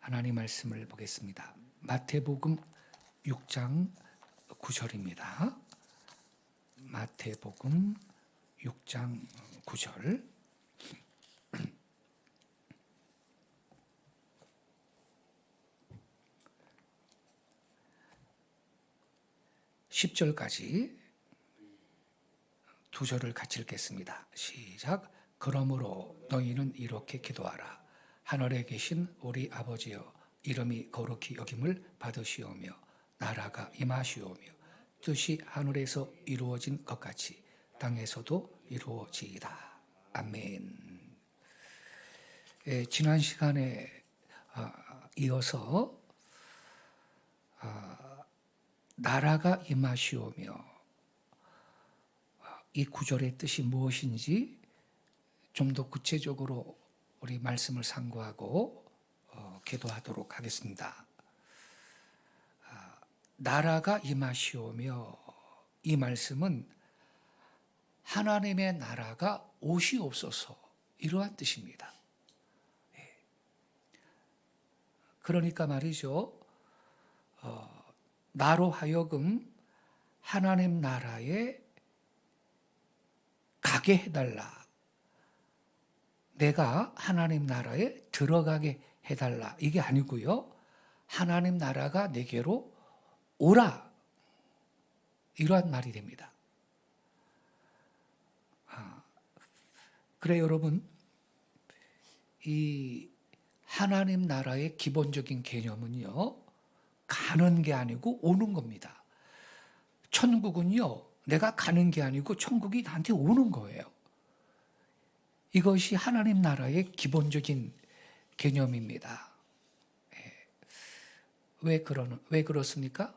하나님 말씀을 보겠습니다. 마태복음 6장 9절입니다. 마태복음 6장 9절. (10절까지) 두 절을 같이 읽겠습니다. 시작. 그러므로 너희는 이렇게 기도하라. 하늘에 계신 우리 아버지여, 이름이 거룩히 여김을 받으시오며 나라가 임하시오며 뜻이 하늘에서 이루어진 것 같이 땅에서도 이루어지이다. 아멘. 지난 시간에 이어서 나라가 임하시오며, 이 구절의 뜻이 무엇인지 좀 더 구체적으로 우리 말씀을 상고하고 기도하도록 하겠습니다. 나라가 임하시오며, 이 말씀은 하나님의 나라가 오시옵소서, 이러한 뜻입니다. 그러니까 말이죠, 나로 하여금 하나님 나라에 가게 해달라, 내가 하나님 나라에 들어가게 해달라, 이게 아니고요, 하나님 나라가 내게로 오라, 이러한 말이 됩니다. 그래 여러분, 이 하나님 나라의 기본적인 개념은요, 가는 게 아니고 오는 겁니다. 천국은요, 내가 가는 게 아니고 천국이 나한테 오는 거예요. 이것이 하나님 나라의 기본적인 개념입니다. 왜 그렇습니까?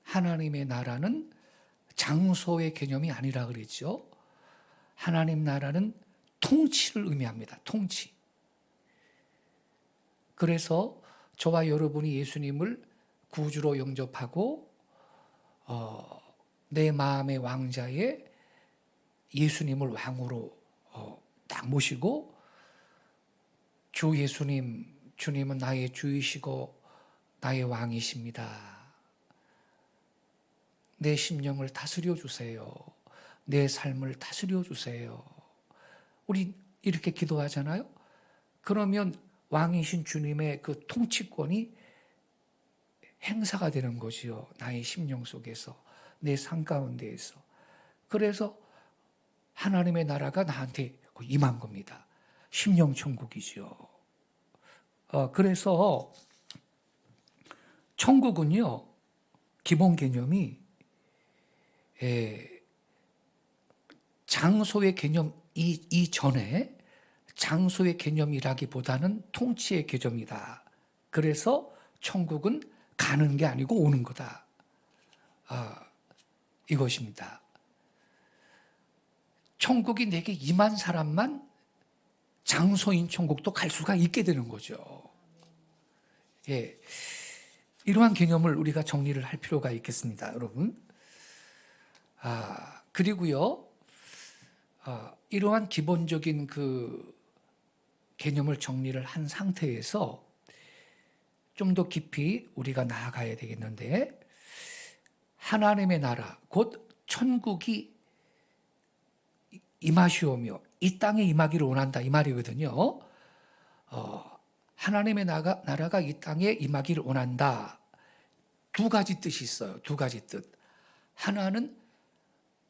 하나님의 나라는 장소의 개념이 아니라 그랬죠. 하나님 나라는 통치를 의미합니다. 통치. 그래서 저와 여러분이 예수님을 구주로 영접하고 내 마음의 왕자에 예수님을 왕으로 딱 모시고, 주 예수님, 주님은 나의 주이시고 나의 왕이십니다. 내 심령을 다스려 주세요. 내 삶을 다스려 주세요. 우리 이렇게 기도하잖아요. 그러면 왕이신 주님의 그 통치권이 행사가 되는 거지요. 나의 심령 속에서, 내 삶 가운데에서. 그래서 하나님의 나라가 나한테 임한 겁니다. 심령 천국이죠. 그래서 천국은요, 기본 개념이 장소의 개념 이전에 장소의 개념이라기보다는 통치의 개념이다. 그래서 천국은 가는 게 아니고 오는 거다. 이것입니다. 천국이 내게 임한 사람만 장소인 천국도 갈 수가 있게 되는 거죠. 이러한 개념을 우리가 정리를 할 필요가 있겠습니다, 여러분. 그리고요, 이러한 기본적인 그 개념을 정리를 한 상태에서 좀 더 깊이 우리가 나아가야 되겠는데, 하나님의 나라, 곧 천국이 임하시오며 이 땅에 임하기를 원한다, 이 말이거든요. 하나님의 나라가 이 땅에 임하기를 원한다. 두 가지 뜻이 있어요. 두 가지 뜻. 하나는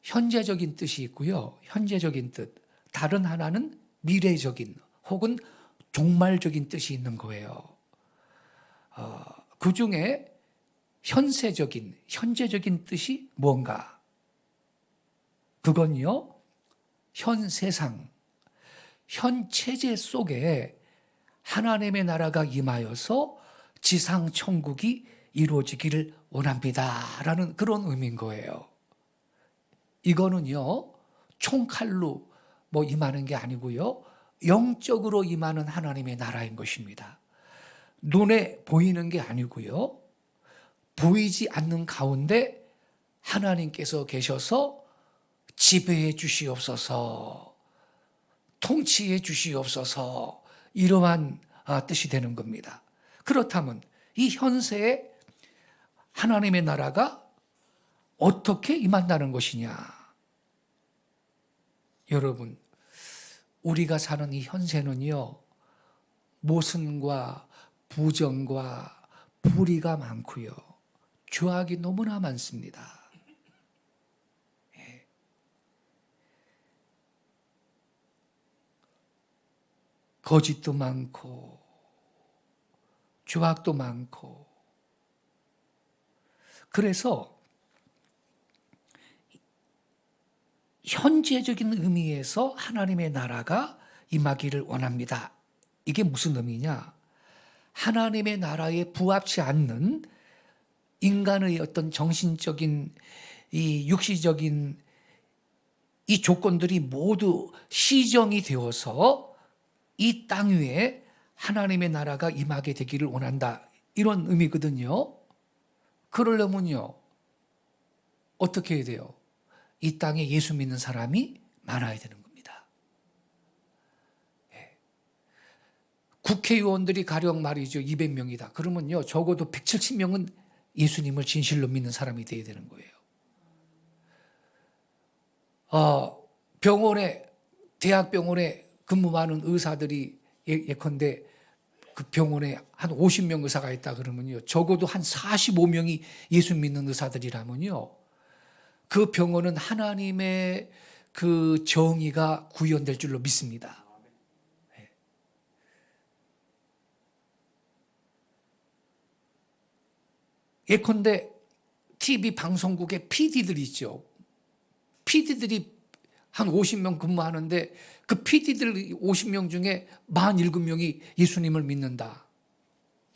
현재적인 뜻이 있고요, 현재적인 뜻. 다른 하나는 미래적인 혹은 종말적인 뜻이 있는 거예요. 그 중에 현재적인 뜻이 뭔가? 그건요, 현 세상, 현 체제 속에 하나님의 나라가 임하여서 지상 천국이 이루어지기를 원합니다라는 그런 의미인 거예요. 이거는요, 총칼로 임하는 게 아니고요, 영적으로 임하는 하나님의 나라인 것입니다. 눈에 보이는 게 아니고요, 보이지 않는 가운데 하나님께서 계셔서 지배해 주시옵소서, 통치해 주시옵소서, 이러한 뜻이 되는 겁니다. 그렇다면 이 현세에 하나님의 나라가 어떻게 임한다는 것이냐? 여러분, 우리가 사는 이 현세는요, 모순과 부정과 불의가 많고요, 죄악이 너무나 많습니다. 거짓도 많고 죄악도 많고. 그래서 현재적인 의미에서 하나님의 나라가 임하기를 원합니다. 이게 무슨 의미냐? 하나님의 나라에 부합치 않는 인간의 어떤 정신적인, 이 육시적인 이 조건들이 모두 시정이 되어서 이 땅 위에 하나님의 나라가 임하게 되기를 원한다, 이런 의미거든요. 그러려면요, 어떻게 해야 돼요? 이 땅에 예수 믿는 사람이 많아야 되는 겁니다. 국회의원들이 가령 말이죠, 200명이다. 그러면요, 적어도 170명은 예수님을 진실로 믿는 사람이 돼야 되는 거예요. 병원에, 대학병원에 근무하는 의사들이 예컨대 그 병원에 한 50명 의사가 있다 그러면요, 적어도 한 45명이 예수 믿는 의사들이라면요, 그 병원은 하나님의 그 정의가 구현될 줄로 믿습니다. 예컨대 TV 방송국에 PD들이 있죠. PD들이 한 50명 근무하는데 그 PD들 50명 중에 47명이 예수님을 믿는다.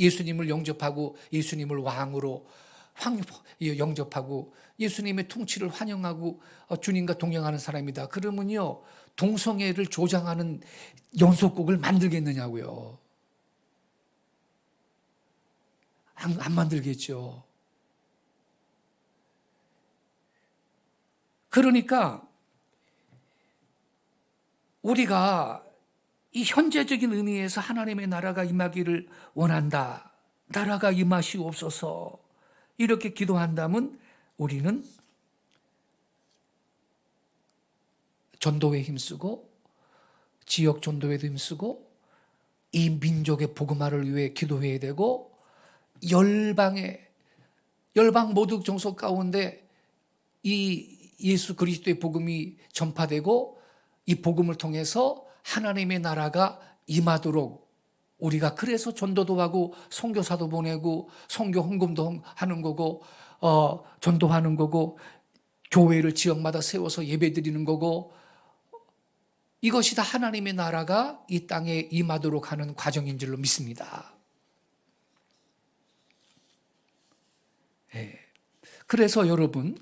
예수님을 영접하고 예수님을 왕으로 영접하고 예수님의 통치를 환영하고 주님과 동행하는 사람이다. 그러면요, 동성애를 조장하는 연속곡을 만들겠느냐고요. 안 만들겠죠. 그러니까 우리가 이 현재적인 의미에서 하나님의 나라가 임하기를 원한다, 나라가 임하시옵소서, 이렇게 기도한다면 우리는 전도에 힘쓰고 지역 전도에도 힘쓰고 이 민족의 복음화를 위해 기도해야 되고, 열방 모두 정속 가운데 이 예수 그리스도의 복음이 전파되고 이 복음을 통해서 하나님의 나라가 임하도록 우리가 그래서 전도도 하고 선교사도 보내고 선교 헌금도 하는 거고 전도하는 거고 교회를 지역마다 세워서 예배드리는 거고, 이것이 다 하나님의 나라가 이 땅에 임하도록 하는 과정인 줄로 믿습니다. 그래서 여러분,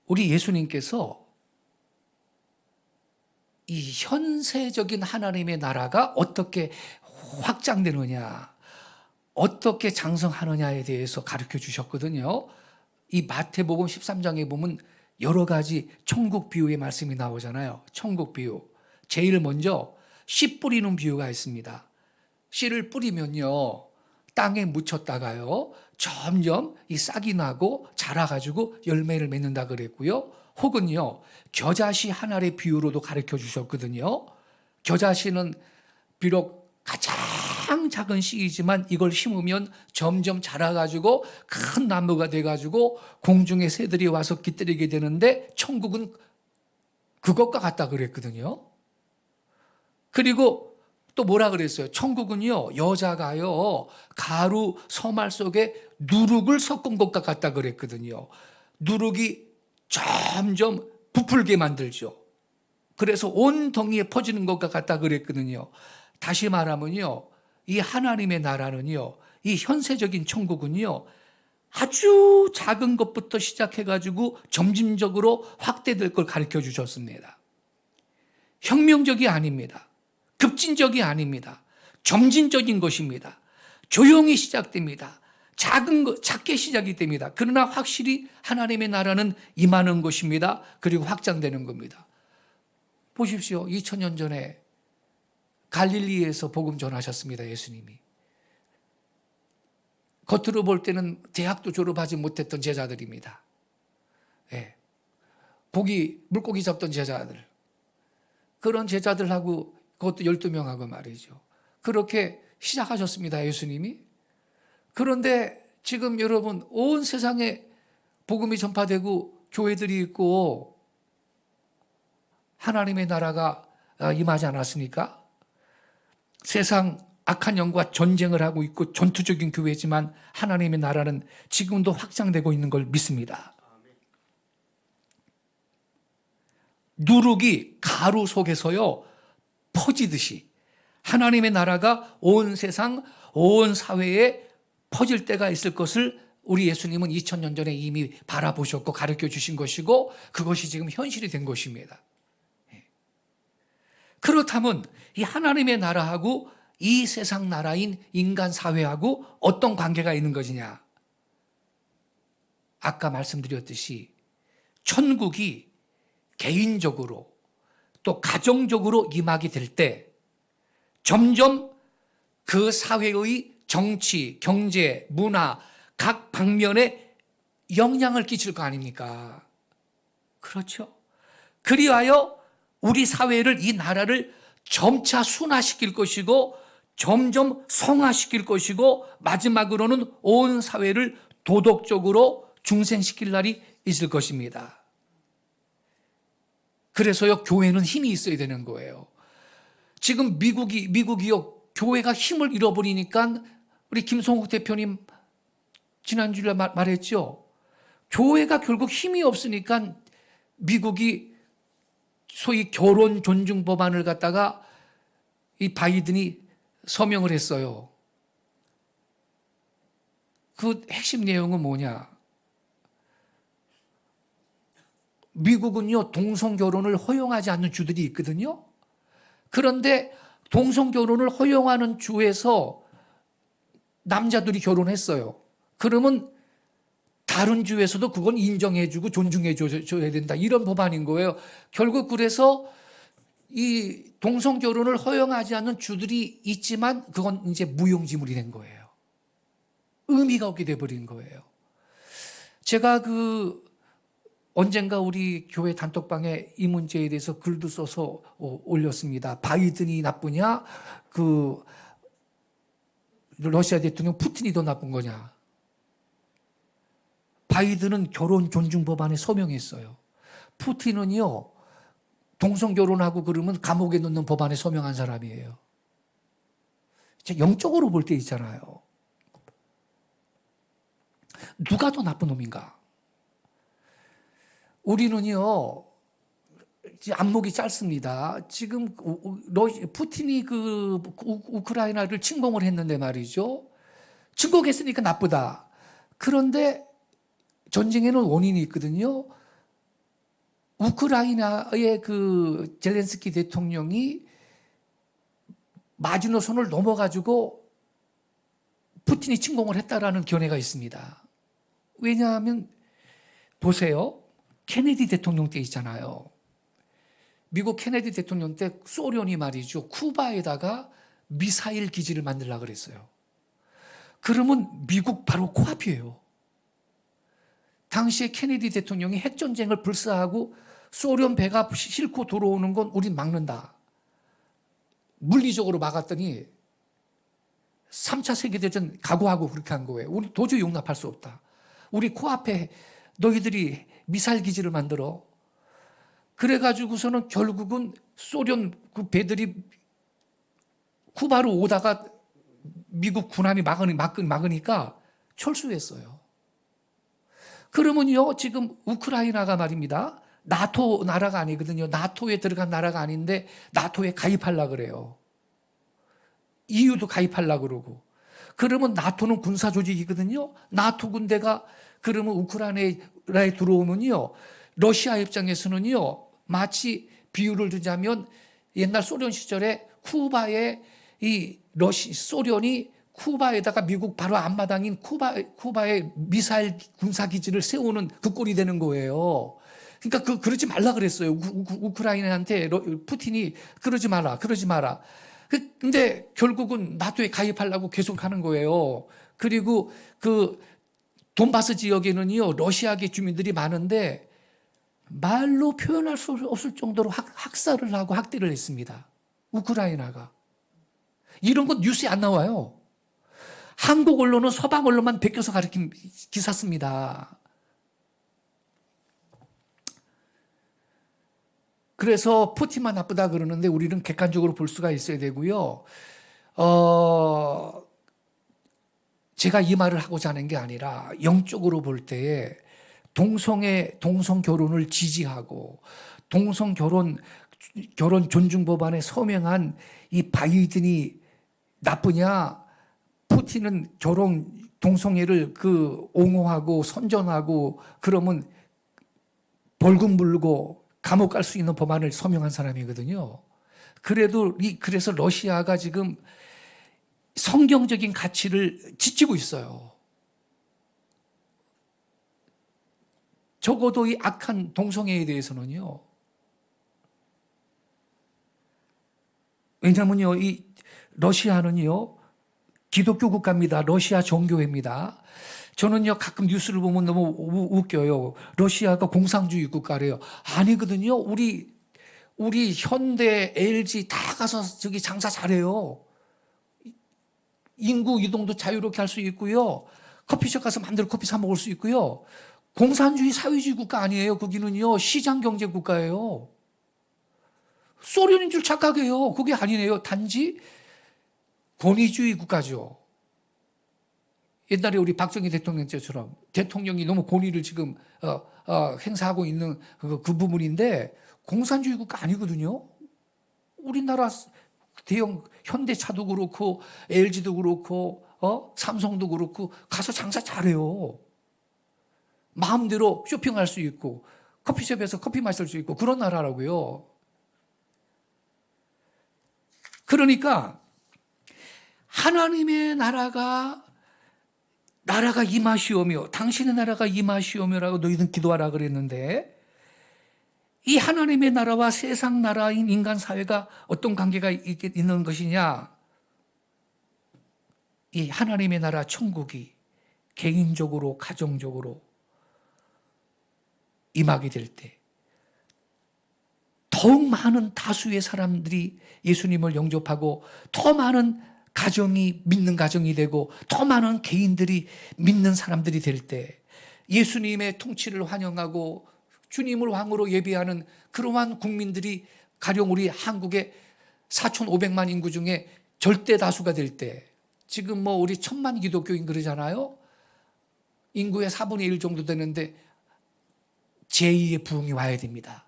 우리 예수님께서 이 현세적인 하나님의 나라가 어떻게 확장되느냐, 어떻게 장성하느냐에 대해서 가르쳐 주셨거든요. 이 마태복음 13장에 보면 여러 가지 천국 비유의 말씀이 나오잖아요. 천국 비유. 제일 먼저 씨 뿌리는 비유가 있습니다. 씨를 뿌리면요, 땅에 묻혔다가요, 점점 이 싹이 나고 자라가지고 열매를 맺는다 그랬고요. 혹은요, 겨자씨 한 알의 비유로도 가르쳐 주셨거든요. 겨자씨는 비록 가장 작은 씨이지만 이걸 심으면 점점 자라가지고 큰 나무가 돼가지고 공중의 새들이 와서 깃들이게 되는데, 천국은 그것과 같다 그랬거든요. 그리고 또 뭐라 그랬어요? 천국은요, 여자가요, 가루 서말 속에 누룩을 섞은 것과 같다 그랬거든요. 누룩이 점점 부풀게 만들죠. 그래서 온 덩이에 퍼지는 것과 같다 그랬거든요. 다시 말하면요, 이 하나님의 나라는요, 이 현세적인 천국은요, 아주 작은 것부터 시작해가지고 점진적으로 확대될 걸 가르쳐 주셨습니다. 혁명적이 아닙니다. 급진적이 아닙니다. 점진적인 것입니다. 조용히 시작됩니다. 작게 시작이 됩니다. 그러나 확실히 하나님의 나라는 임하는 것입니다. 그리고 확장되는 겁니다. 보십시오. 2000년 전에 갈릴리에서 복음 전하셨습니다. 예수님이. 겉으로 볼 때는 대학도 졸업하지 못했던 제자들입니다. 예. 물고기 잡던 제자들. 그런 제자들하고 그것도 12명하고 말이죠. 그렇게 시작하셨습니다. 예수님이. 그런데 지금 여러분 온 세상에 복음이 전파되고 교회들이 있고 하나님의 나라가 임하지 않았습니까? 세상 악한 영과 전쟁을 하고 있고 전투적인 교회지만 하나님의 나라는 지금도 확장되고 있는 걸 믿습니다. 누룩이 가루 속에서요 퍼지듯이 하나님의 나라가 온 세상, 온 사회에 퍼질 때가 있을 것을 우리 예수님은 2000년 전에 이미 바라보셨고 가르쳐 주신 것이고 그것이 지금 현실이 된 것입니다. 그렇다면 이 하나님의 나라하고 이 세상 나라인 인간 사회하고 어떤 관계가 있는 것이냐? 아까 말씀드렸듯이 천국이 개인적으로 또 가정적으로 임하게 될 때 점점 그 사회의 정치, 경제, 문화 각 방면에 영향을 끼칠 거 아닙니까? 그렇죠. 그리하여 우리 사회를, 이 나라를 점차 순화시킬 것이고 점점 성화시킬 것이고 마지막으로는 온 사회를 도덕적으로 중생시킬 날이 있을 것입니다. 그래서요 교회는 힘이 있어야 되는 거예요. 지금 미국이요 교회가 힘을 잃어버리니까 우리 김성욱 대표님 지난주에 말했죠. 교회가 결국 힘이 없으니까 미국이 소위 결혼 존중 법안을 갖다가 이 바이든이 서명을 했어요. 그 핵심 내용은 뭐냐? 미국은요 동성 결혼을 허용하지 않는 주들이 있거든요. 그런데 동성 결혼을 허용하는 주에서 남자들이 결혼했어요. 그러면 다른 주에서도 그건 인정해주고 존중해줘야 된다. 이런 법안인 거예요. 결국 그래서 이 동성 결혼을 허용하지 않는 주들이 있지만 그건 이제 무용지물이 된 거예요. 의미가 없게 돼버린 거예요. 제가 언젠가 우리 교회 단톡방에 이 문제에 대해서 글도 써서 올렸습니다. 바이든이 나쁘냐? 러시아 대통령 푸틴이 더 나쁜 거냐? 바이든은 결혼 존중 법안에 서명했어요. 푸틴은요, 동성 결혼하고 그러면 감옥에 넣는 법안에 서명한 사람이에요. 영적으로 볼 때 있잖아요. 누가 더 나쁜 놈인가? 우리는요, 안목이 짧습니다. 지금 푸틴이 우크라이나를 침공을 했는데 말이죠. 침공했으니까 나쁘다. 그런데 전쟁에는 원인이 있거든요. 우크라이나의 젤렌스키 대통령이 마지노선을 넘어가지고 푸틴이 침공을 했다라는 견해가 있습니다. 왜냐하면 보세요. 케네디 대통령 때 있잖아요. 미국 케네디 대통령 때 소련이 말이죠. 쿠바에다가 미사일 기지를 만들려고 그랬어요. 그러면 미국 바로 코앞이에요. 당시에 케네디 대통령이 핵전쟁을 불사하고 소련 배가 싣고 들어오는 건 우린 막는다. 물리적으로 막았더니 3차 세계대전 각오하고 그렇게 한 거예요. 우리 도저히 용납할 수 없다. 우리 코앞에 너희들이 미사일 기지를 만들어. 그래가지고서는 결국은 소련 배들이 쿠바로 오다가 미국 군함이 막으니까 철수했어요. 그러면요, 지금 우크라이나가 말입니다. 나토 나라가 아니거든요. 나토에 들어간 나라가 아닌데 나토에 가입하려고 그래요. EU도 가입하려고 그러고. 그러면 나토는 군사 조직이거든요. 나토 군대가 그러면 우크라이나에 들어오면요. 러시아 입장에서는요. 마치 비유를 두자면 옛날 소련 시절에 쿠바에 소련이 쿠바에다가 미국 바로 앞마당인 쿠바에 미사일 군사기지를 세우는 그 꼴이 되는 거예요. 그러니까 그러지 말라 그랬어요. 우크라이나한테 푸틴이 그러지 마라. 근데 결국은 나토에 가입하려고 계속 하는 거예요. 그리고 그 돈바스 지역에는요, 러시아계 주민들이 많은데 말로 표현할 수 없을 정도로 학살을 하고 학대를 했습니다. 우크라이나가. 이런 건 뉴스에 안 나와요. 한국 언론은 서방 언론만 베껴서 가리킨 기사 씁니다. 그래서 푸틴만 나쁘다 그러는데 우리는 객관적으로 볼 수가 있어야 되고요. 제가 이 말을 하고자 하는 게 아니라 영적으로 볼 때에 동성 결혼을 지지하고 결혼 존중 법안에 서명한 이 바이든이 나쁘냐? 푸틴은 동성애를 옹호하고 선전하고 그러면 벌금 물고 감옥 갈 수 있는 법안을 서명한 사람이거든요. 그래서 러시아가 지금 성경적인 가치를 지키고 있어요. 적어도 이 악한 동성애에 대해서는요. 왜냐하면요, 이 러시아는요, 기독교 국가입니다. 러시아 종교회입니다. 저는요, 가끔 뉴스를 보면 너무 웃겨요. 러시아가 공산주의 국가래요. 아니거든요. 우리 현대, LG 다 가서 저기 장사 잘해요. 인구 이동도 자유롭게 할 수 있고요. 커피숍 가서 마음대로 커피 사 먹을 수 있고요. 공산주의 사회주의 국가 아니에요. 거기는요, 시장 경제 국가예요. 소련인 줄 착각해요. 그게 아니네요. 단지 권위주의 국가죠. 옛날에 우리 박정희 대통령 때처럼 대통령이 너무 권위를 지금 행사하고 있는 그 부분인데 공산주의 국가 아니거든요. 우리나라 대형 현대차도 그렇고 LG도 그렇고 삼성도 그렇고 가서 장사 잘해요. 마음대로 쇼핑할 수 있고 커피숍에서 커피 마실 수 있고 그런 나라라고요. 그러니까 하나님의 나라가 임하시오며 당신의 나라가 임하시오며라고 너희는 기도하라 그랬는데 이 하나님의 나라와 세상 나라인 인간 사회가 어떤 관계가 있는 것이냐? 이 하나님의 나라 천국이 개인적으로 가정적으로 임하게 될 때 더욱 많은 다수의 사람들이 예수님을 영접하고 더 많은 가정이 믿는 가정이 되고 더 많은 개인들이 믿는 사람들이 될 때 예수님의 통치를 환영하고 주님을 왕으로 예배하는 그러한 국민들이 가령 우리 한국의 4,500만 인구 중에 절대 다수가 될 때 지금 우리 1,000만 기독교인 그러잖아요. 인구의 4분의 1 정도 되는데 제2의 부흥이 와야 됩니다.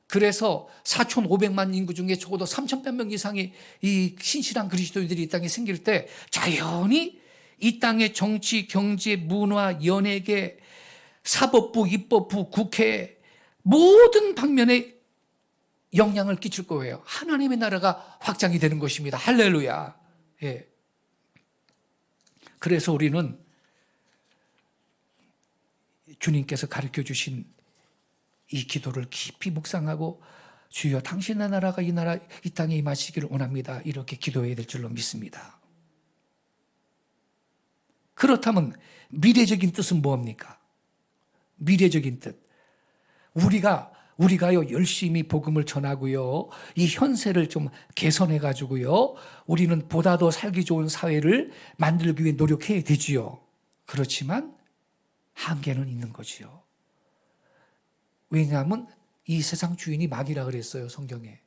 그래서 4,500만 인구 중에 적어도 3,000명 이상의 이 신실한 그리스도인들이 이 땅에 생길 때 자연히 이 땅의 정치, 경제, 문화, 연예계, 사법부, 입법부, 국회 모든 방면에 영향을 끼칠 거예요. 하나님의 나라가 확장이 되는 것입니다. 할렐루야. 예. 그래서 우리는 주님께서 가르쳐 주신 이 기도를 깊이 묵상하고 주여 당신의 나라가 이 땅에 임하시기를 원합니다. 이렇게 기도해야 될 줄로 믿습니다. 그렇다면 미래적인 뜻은 뭡니까? 미래적인 뜻. 우리가요 열심히 복음을 전하고요. 이 현세를 좀 개선해 가지고요. 우리는 보다 더 살기 좋은 사회를 만들기 위해 노력해야 되지요. 그렇지만 한계는 있는 거지요. 왜냐하면 이 세상 주인이 마귀라 그랬어요, 성경에.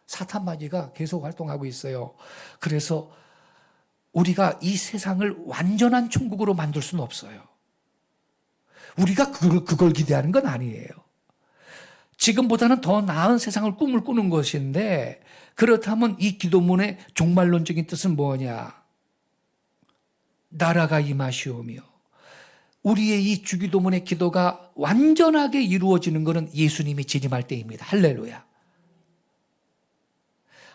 사탄 마귀가 계속 활동하고 있어요. 그래서 우리가 이 세상을 완전한 천국으로 만들 수는 없어요. 우리가 그걸 기대하는 건 아니에요. 지금보다는 더 나은 세상을 꿈을 꾸는 것인데 그렇다면 이 기도문의 종말론적인 뜻은 뭐냐? 나라가 임하시오며 우리의 이 주기도문의 기도가 완전하게 이루어지는 것은 예수님이 재림할 때입니다. 할렐루야.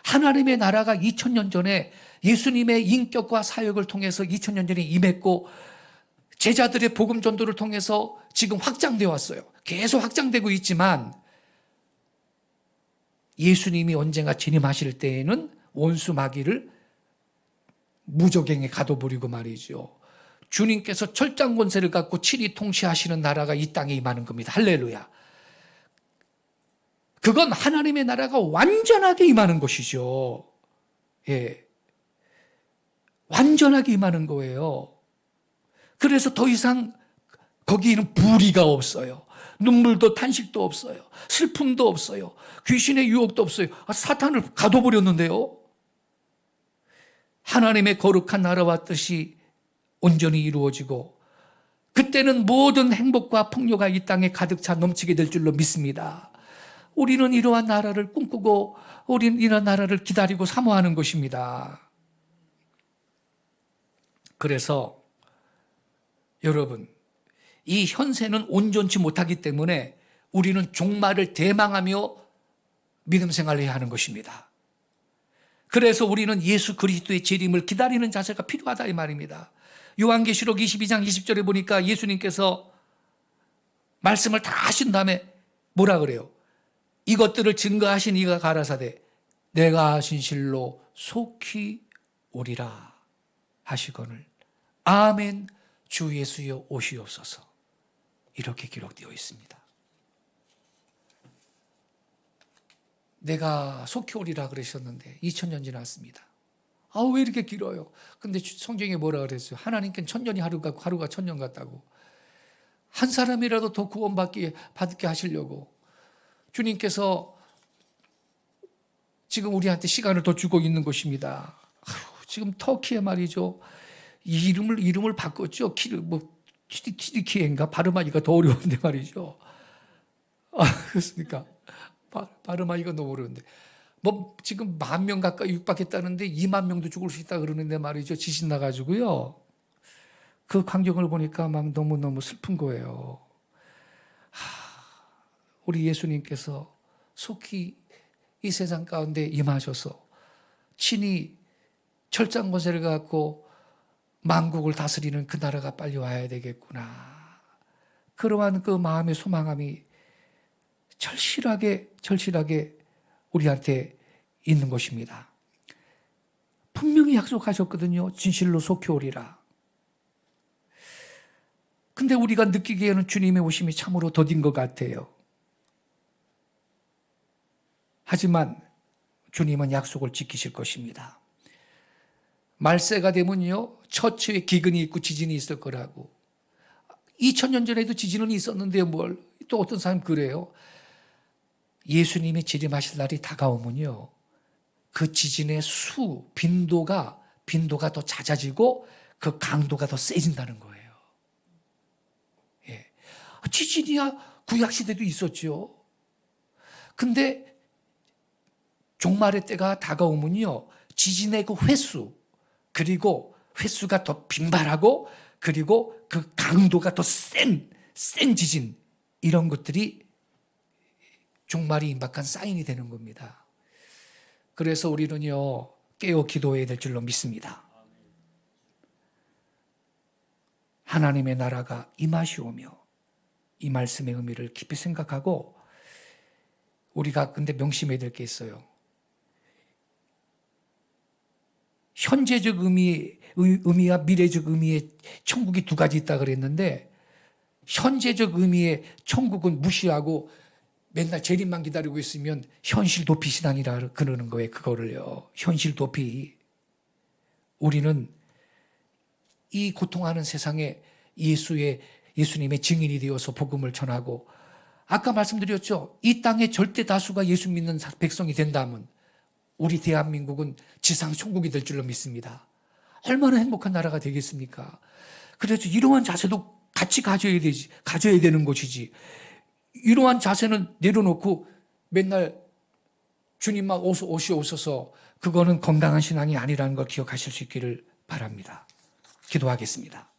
하나님의 나라가 2000년 전에 예수님의 인격과 사역을 통해서 2000년 전에 임했고 제자들의 복음 전도를 통해서 지금 확장되어 왔어요. 계속 확장되고 있지만 예수님이 언젠가 재림하실 때에는 원수 마귀를 무적행에 가둬버리고 말이죠. 주님께서 철장 권세를 갖고 칠이 통치하시는 나라가 이 땅에 임하는 겁니다. 할렐루야. 그건 하나님의 나라가 완전하게 임하는 것이죠. 예. 완전하게 임하는 거예요. 그래서 더 이상 거기에는 불의가 없어요. 눈물도 탄식도 없어요. 슬픔도 없어요. 귀신의 유혹도 없어요. 사탄을 가둬버렸는데요. 하나님의 거룩한 나라와 뜻이 온전히 이루어지고 그때는 모든 행복과 풍요가 이 땅에 가득 차 넘치게 될 줄로 믿습니다. 우리는 이러한 나라를 꿈꾸고 우리는 이러한 나라를 기다리고 사모하는 것입니다. 그래서 여러분, 이 현세는 온전치 못하기 때문에 우리는 종말을 대망하며 믿음 생활을 해야 하는 것입니다. 그래서 우리는 예수 그리스도의 재림을 기다리는 자세가 필요하다 이 말입니다. 요한계시록 22장 20절에 보니까 예수님께서 말씀을 다 하신 다음에 뭐라 그래요? 이것들을 증거하신 이가 가라사대 내가 하신 실로 속히 오리라 하시거늘 아멘 주 예수여 오시옵소서 이렇게 기록되어 있습니다. 내가 속히 오리라 그러셨는데 2000년 지났습니다. 왜 이렇게 길어요? 근데 성경에 뭐라 그랬어요? 하나님께는 천년이 하루 같고 하루가 천년 같다고. 한 사람이라도 더 구원받게 하시려고 주님께서 지금 우리한테 시간을 더 주고 있는 것입니다. 지금 터키에 말이죠. 이름을 바꿨죠. 키르키엔가 발음하기가 더 어려운데 말이죠. 그렇습니까? 발음하기가 너무 어려운데. 지금 10,000명 가까이 육박했다는데 2만 명도 죽을 수 있다 그러는데 말이죠. 지진 나가지고요. 그 광경을 보니까 막 너무너무 슬픈 거예요. 우리 예수님께서 속히 이 세상 가운데 임하셔서 친히 철장 권세를 갖고 만국을 다스리는 그 나라가 빨리 와야 되겠구나. 그러한 그 마음의 소망함이 절실하게 우리한테 있는 것입니다. 분명히 약속하셨거든요. 진실로 속히 오리라. 근데 우리가 느끼기에는 주님의 오심이 참으로 더딘 것 같아요. 하지만 주님은 약속을 지키실 것입니다. 말세가 되면요, 처처에 기근이 있고 지진이 있을 거라고. 2000년 전에도 지진은 있었는데 또 어떤 사람이 그래요. 예수님이 재림하실 날이 다가오면요, 그 지진의 빈도가 더 잦아지고 그 강도가 더 세진다는 거예요. 예. 지진이야 구약시대도 있었죠. 근데 종말의 때가 다가오면요, 지진의 그 그리고 횟수가 더 빈발하고 그리고 그 강도가 더 센 지진, 이런 것들이 종말이 임박한 사인이 되는 겁니다. 그래서 우리는요, 깨어 기도해야 될 줄로 믿습니다. 하나님의 나라가 임하시오며 이 말씀의 의미를 깊이 생각하고 우리가 근데 명심해야 될 게 있어요. 현재적 의미와 미래적 의미의 천국이 두 가지 있다 그랬는데, 현재적 의미의 천국은 무시하고 맨날 재림만 기다리고 있으면 현실 도피 신앙이라 그러는 거예요. 그거를요. 현실 도피. 우리는 이 고통하는 세상에 예수님의 증인이 되어서 복음을 전하고, 아까 말씀드렸죠. 이 땅의 절대 다수가 예수 믿는 백성이 된다면 우리 대한민국은 지상 천국이 될 줄로 믿습니다. 얼마나 행복한 나라가 되겠습니까? 그래서 이러한 자세도 같이 가져야 되는 것이지. 이러한 자세는 내려놓고 맨날 주님만 오시옵소서, 그거는 건강한 신앙이 아니라는 걸 기억하실 수 있기를 바랍니다. 기도하겠습니다.